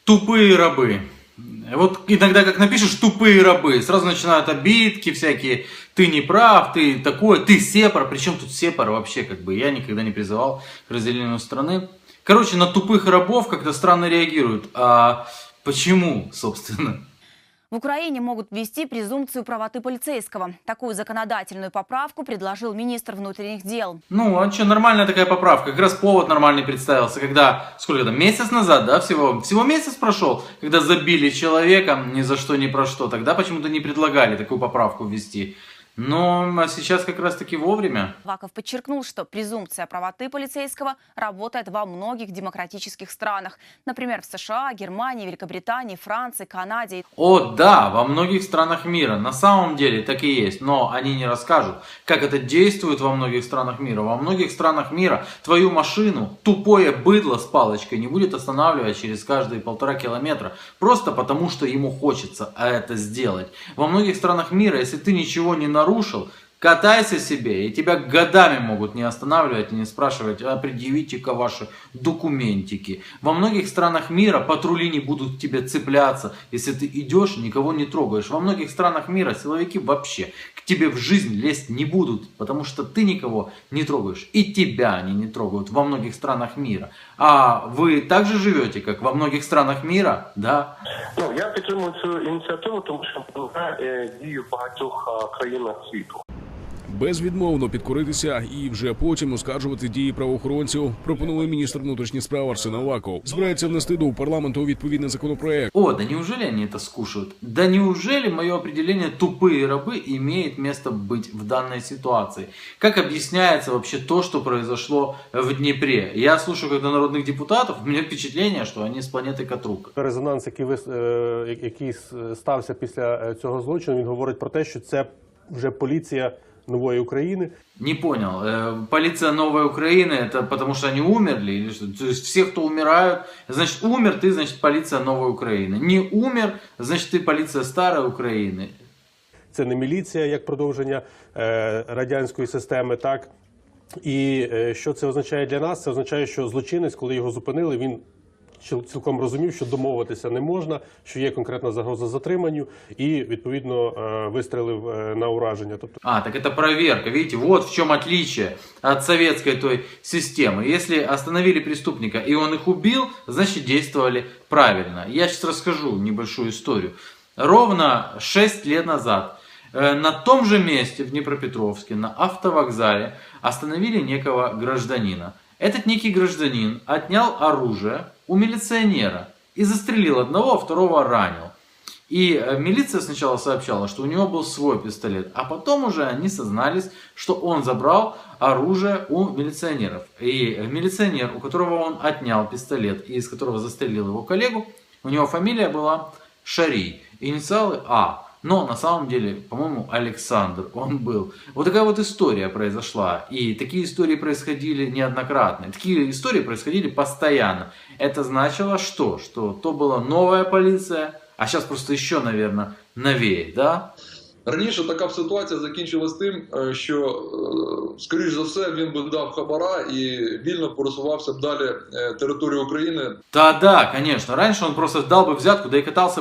Тупые рабы. Вот иногда как напишешь «тупые рабы», сразу начинают обидки всякие. Ты не прав, ты такой, ты сепар. Причем тут сепар вообще как бы. Я никогда не призывал к разделению страны. Короче, на тупых рабов как-то странно реагируют. А почему, собственно? В Украине могут ввести презумпцию правоты полицейского. Такую законодательную поправку предложил министр внутренних дел. Ну, а что, нормальная такая поправка. Как раз повод нормальный представился, когда, сколько там, месяц назад, да, всего месяц прошел, когда забили человека ни за что, ни про что. Тогда почему-то не предлагали такую поправку ввести. Но а сейчас как раз таки вовремя. Аваков подчеркнул, что презумпция правоты полицейского работает во многих демократических странах. Например, в США, Германии, Великобритании, Франции, Канаде. О, да, во многих странах мира. На самом деле так и есть. Но они не расскажут, как это действует во многих странах мира. Во многих странах мира твою машину тупое быдло с палочкой не будет останавливать через каждые 1,5 километра. Просто потому, что ему хочется это сделать. Во многих странах мира, если ты ничего не нарушил, катайся себе, и тебя годами могут не останавливать и не спрашивать, а предъявите-ка ваши документики. Во многих странах мира патрули не будут к тебе цепляться, если ты идешь, никого не трогаешь. Во многих странах мира силовики вообще к тебе в жизнь лезть не будут, потому что ты никого не трогаешь, и тебя они не трогают во многих странах мира. А вы также живете, как во многих странах мира, да? Ну, я підтримую цю ініціативу, тому що допомагає дії в багатьох країнах світу. Безвідмовно підкоритися і вже потім оскаржувати дії правоохоронців пропонує міністр внутрішніх справ Арсен Аваков. Збирається внести до парламенту відповідний законопроект. О, да неужели они это скушают? Да неужели мое определение «тупые рабы» имеет место быть в данной ситуации? Как объясняется вообще то, что произошло в Днепре? Я слушаю, когда народных депутатов, у меня впечатление, что они с планеты Катрук. Резонанс, який стався після цього злочину, він говорить про те, що це вже поліція нової України. Не понял, полиция Новой Украины, это потому что они умерли или что? То есть все, кто умирают, значит умер, ты, значит полиция Новой Украины. Не умер, значит ты полиция Старой Украины. Це не міліція, як продовження радянської системи, так? І що це означає для нас? Це означає, що злочинець, коли його зупинили, він цілком розумів, що домовитися не можна, що є конкретна загроза затриманню, і, відповідно, вистрелив на ураження. Так это проверка. Видите, вот в чем отличие от советской той системы. Если остановили преступника и он их убил, значит действовали правильно. Я сейчас расскажу небольшую историю. Ровно 6 лет назад на том же месте в Днепропетровске, на автовокзале, остановили некого гражданина. Этот некий гражданин отнял оружие у милиционера и застрелил одного, а второго ранил. И милиция сначала сообщала, что у него был свой пистолет, а потом уже они сознались, что он забрал оружие у милиционеров. И милиционер, у которого он отнял пистолет и из которого застрелил его коллегу, у него фамилия была Шарий, инициалы А. Но на самом деле, по-моему, Александр он был. Вот такая вот история произошла. И такие истории происходили неоднократно. Такие истории происходили постоянно. Это значило что? Что то была новая полиция, а сейчас просто еще, наверное, новее, да? Раніше така б ситуація закінчилась тим, що, скоріш за все, він би дав хабара і вільно пересувався б далі територію України. Да, конечно. Раньше он просто дал бы взятку, да и катался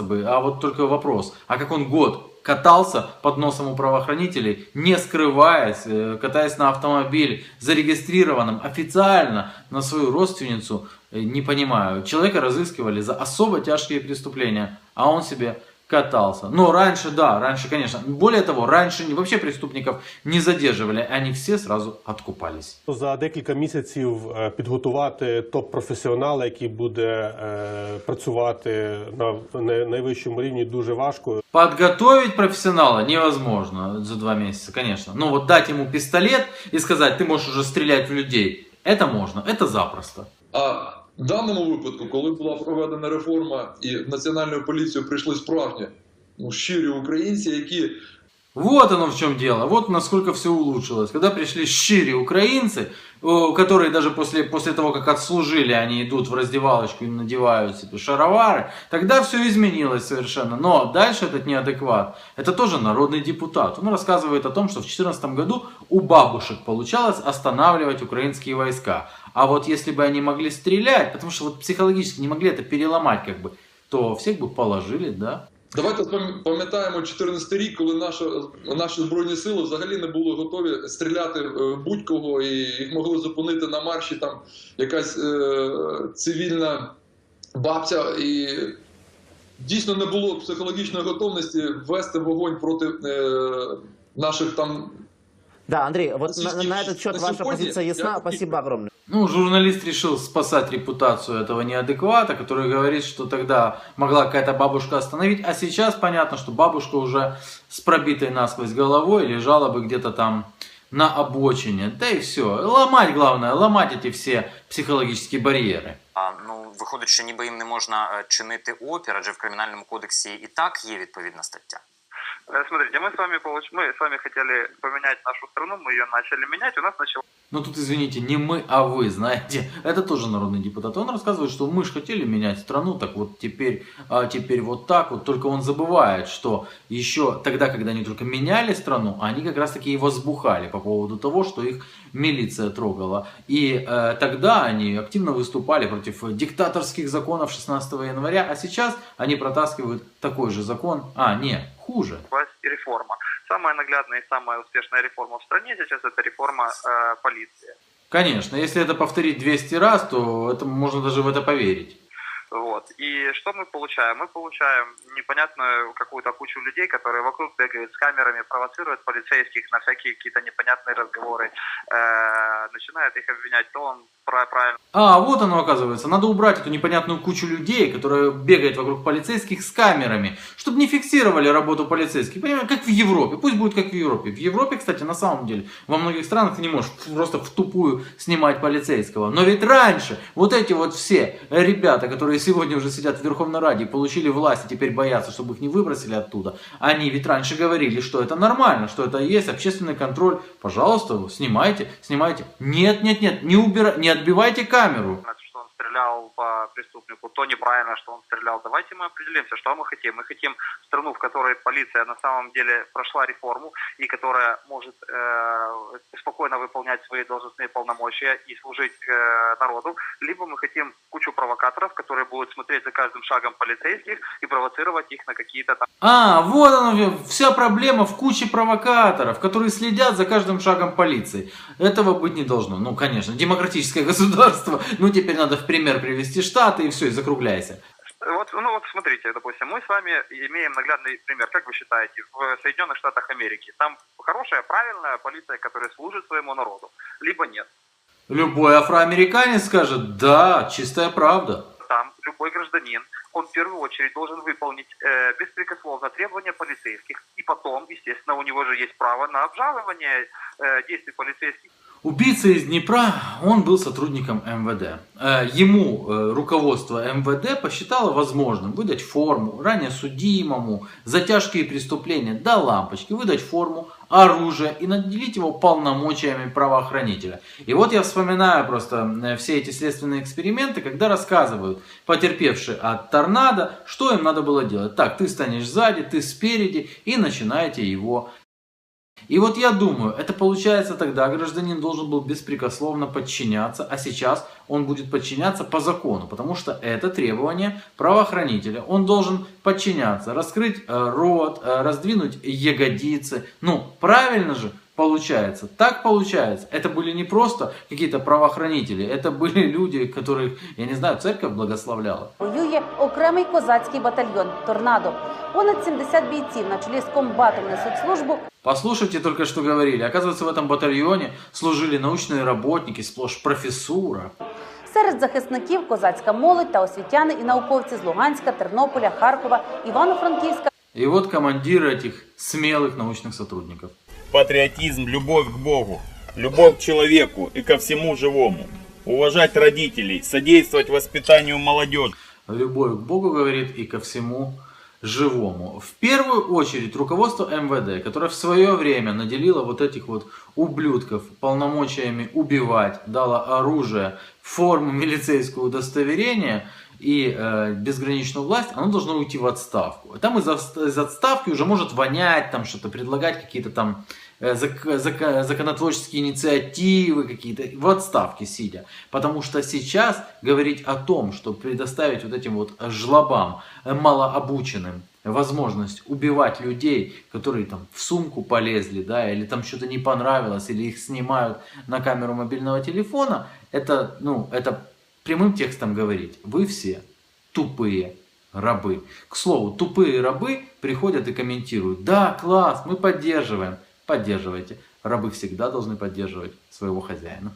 бы. А вот только вопрос, а как он год катался под носом у правоохранителей, не скрываясь, катаясь на автомобиле, зарегистрированном официально на свою родственницу, не понимаю. Человека разыскивали за особо тяжкие преступления, а он себе катался. Но раньше, да, раньше, конечно. Более того, раньше вообще преступников не задерживали, они все сразу откупались. За декілька місяців підготувати топ-професіонала, який буде працювати на найвищому рівні, дуже важко. Подготовить профессионала невозможно за 2 месяца, конечно. Но вот дать ему пистолет и сказать, ты можешь уже стрелять в людей, это можно, это запросто. А в даному випадку, коли була проведена реформа і в Національну поліцію прийшли справжні, щирі українці, які... Вот оно в чем дело, вот насколько все улучшилось. Когда пришли щири украинцы, которые даже после того, как отслужили, они идут в раздевалочку и надевают себе шаровары, тогда все изменилось совершенно. Но дальше этот неадекват, это тоже народный депутат. Он рассказывает о том, что в 2014 году у бабушек получалось останавливать украинские войска. А вот если бы они могли стрелять, потому что вот психологически не могли это переломать, как бы, то всех бы положили, да. Давайте пам'ятаємо 14 рік, коли наші Збройні Сили взагалі не були готові стріляти будь-кого, і їх могли зупинити на марші там якась цивільна бабця, і дійсно не було психологічної готовності ввести вогонь проти наших там... Да, Андрей, вот на этот счет ваша позиция ясна. Спасибо огромное. Ну, журналист решил спасать репутацию этого неадеквата, который говорит, что тогда могла какая-то бабушка остановить, а сейчас понятно, что бабушка уже с пробитой насквозь головой лежала бы где-то там на обочине. Да и все. Ломать, главное, ломать эти все психологические барьеры. Ну, виходить, що ніби їм не можна чинити опір, адже в Кримінальному кодексі і так є відповідна стаття. Смотрите, мы с вами хотели поменять нашу страну, мы ее начали менять, у нас начало... Ну тут, извините, не мы, а вы, знаете. Это тоже народный депутат. Он рассказывает, что мы же хотели менять страну, так вот теперь вот так вот. Только он забывает, что еще тогда, когда они только меняли страну, они как раз таки и возбухали по поводу того, что их милиция трогала. И тогда они активно выступали против диктаторских законов 16 января, а сейчас они протаскивают такой же закон, хуже. Реформа. Самая наглядная и самая успешная реформа в стране сейчас это реформа полиции. Конечно, если это повторить 200 раз, то это можно даже в это поверить. Вот. И что мы получаем? Мы получаем непонятную какую-то кучу людей, которые вокруг бегают с камерами, провоцируют полицейских на всякие какие-то непонятные разговоры, начинают их обвинять, то он правильно. Вот оно оказывается. Надо убрать эту непонятную кучу людей, которые бегают вокруг полицейских с камерами, чтобы не фиксировали работу полицейских. Понимаете, как в Европе. Пусть будет как в Европе. В Европе, кстати, на самом деле, во многих странах ты не можешь просто в тупую снимать полицейского. Но ведь раньше вот эти вот все ребята, которые сегодня уже сидят в Верховной Раде, получили власть и теперь боятся, чтобы их не выбросили оттуда, они ведь раньше говорили, что это нормально, что это есть общественный контроль. Пожалуйста, снимайте. Нет, не отбивайте камеру. Что он стрелял по преступнику, то неправильно, что он стрелял. Давайте мы определимся, что мы хотим. Мы хотим страну, в которой полиция на самом деле прошла реформу и которая может спокойно выполнять свои должностные полномочия и служить народу. Либо мы хотим кучу провокаторов, которые будут смотреть за каждым шагом полицейских и провоцировать их на какие-то там... Вот она, вся проблема в куче провокаторов, которые следят за каждым шагом полиции. Этого быть не должно. Ну, конечно, демократическое государство. Ну, теперь надо в пример привести Штаты и все, и закругляйся. Вот смотрите, допустим, мы с вами имеем наглядный пример. Как вы считаете, в Соединенных Штатах Америки там хорошая, правильная полиция, которая служит своему народу, либо нет? Любой афроамериканец скажет, да, чистая правда. Там любой гражданин, он в первую очередь должен выполнить беспрекословно требования полицейских, и потом, естественно, у него же есть право на обжалование действий полицейских. Убийца из Днепра, он был сотрудником МВД. Ему руководство МВД посчитало возможным выдать форму ранее судимому за тяжкие преступления до лампочки, выдать форму, оружие и наделить его полномочиями правоохранителя. И вот я вспоминаю просто все эти следственные эксперименты, когда рассказывают потерпевшие от торнадо, что им надо было делать. Так, ты станешь сзади, ты спереди, и начинаете его. И вот я думаю, это получается тогда гражданин должен был беспрекословно подчиняться, а сейчас он будет подчиняться по закону, потому что это требование правоохранителя. Он должен подчиняться, раскрыть рот, раздвинуть ягодицы. Ну, правильно же получается? Так получается. Это были не просто какие-то правоохранители, это были люди, которых, я не знаю, церковь благословляла. Воює окремий козацький батальйон «Торнадо». Понад 70 бійців на чолі з комбатом несуть службу. Послушайте только, что говорили. Оказывается, в этом батальоне служили научные работники, сплошь профессура. Серед захисників козацька молодь та освітяни і науковці з Луганська, Тернополя, Харкова, Івано-Франківська. И вот командиры этих смелых научных сотрудников. Патриотизм, любовь к Богу, любовь к человеку и ко всему живому. Уважать родителей, содействовать воспитанию молодежи. Любовь к Богу, говорит, и ко всему живому. В первую очередь руководство МВД, которое в свое время наделило вот этих вот ублюдков полномочиями убивать, дало оружие, форму милицейского удостоверения и безграничную власть, оно должно уйти в отставку. Там из отставки уже может вонять, там что-то предлагать, какие-то там законотворческие инициативы какие-то в отставке сидя. Потому что сейчас говорить о том, что предоставить вот этим вот жлобам малообученным возможность убивать людей, которые там в сумку полезли, да, или там что-то не понравилось, или их снимают на камеру мобильного телефона, это, ну, это прямым текстом говорить. Вы все тупые рабы. К слову, тупые рабы приходят и комментируют: да, класс, мы поддерживаем. Поддерживайте. Рабы всегда должны поддерживать своего хозяина.